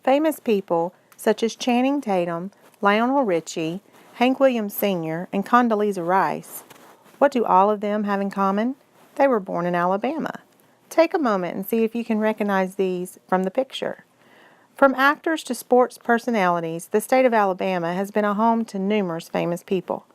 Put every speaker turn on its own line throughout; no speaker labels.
Famous people such as Channing Tatum, Lionel Richie, Hank Williams Sr., and Condoleezza Rice. What do all of them have in common? They were born in Alabama. Take a moment and see if you can recognize these from the picture. From actors to sports personalities, the state of Alabama has been a home to numerous famous people.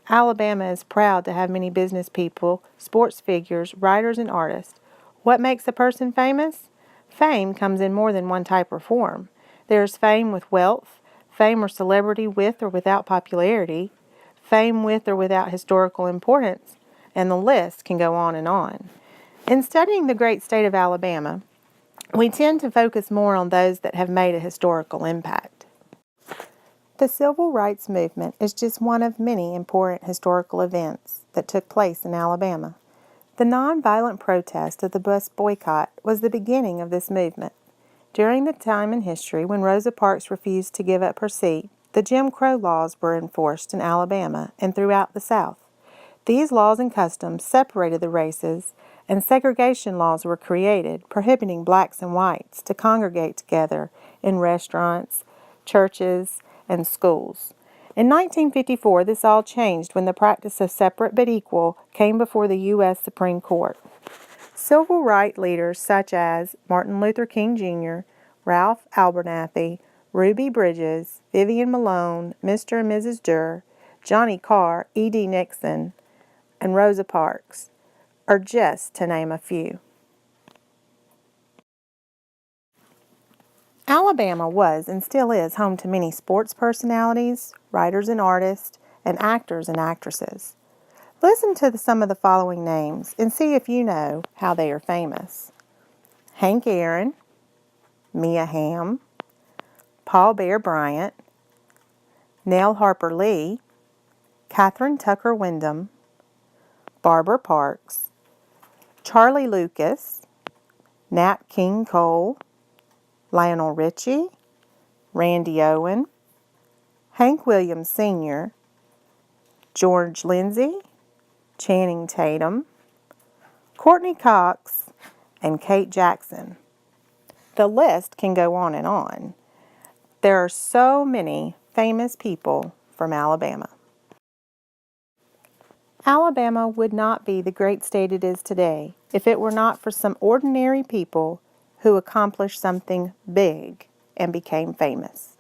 Alabama is proud to have many business people, sports figures, writers, and artists. What makes a person famous? Fame comes in more than one type or form. There is fame with wealth, fame or celebrity with or without popularity, fame with or without historical importance, and the list can go on and on. In studying the great state of Alabama, we tend to focus more on those that have made a historical impact. The Civil Rights Movement is just one of many important historical events that took place in Alabama. The nonviolent protest of the bus boycott was the beginning of this movement. During the time in history when Rosa Parks refused to give up her seat, the Jim Crow laws were enforced in Alabama and throughout the South. These laws and customs separated the races, and segregation laws were created prohibiting blacks and whites to congregate together in restaurants, churches, and schools. In 1954, this all changed when the practice of separate but equal came before the U.S. Supreme Court. Civil rights leaders such as Martin Luther King Jr., Ralph Abernathy, Ruby Bridges, Vivian Malone, Mr. and Mrs. Durr, Johnny Carr, E.D. Nixon, and Rosa Parks are just to name a few. Alabama was and still is home to many sports personalities, writers and artists, and actors and actresses. Listen to some of the following names and see if you know how they are famous. Hank Aaron, Mia Hamm, Paul Bear Bryant, Nell Harper Lee, Catherine Tucker Wyndham, Barbara Parks, Charlie Lucas, Nat King Cole, Lionel Richie, Randy Owen, Hank Williams Sr., George Lindsay, Channing Tatum, Courtney Cox, and Kate Jackson. The list can go on and on. There are so many famous people from Alabama. Alabama would not be the great state it is today if it were not for some ordinary people who accomplished something big and became famous.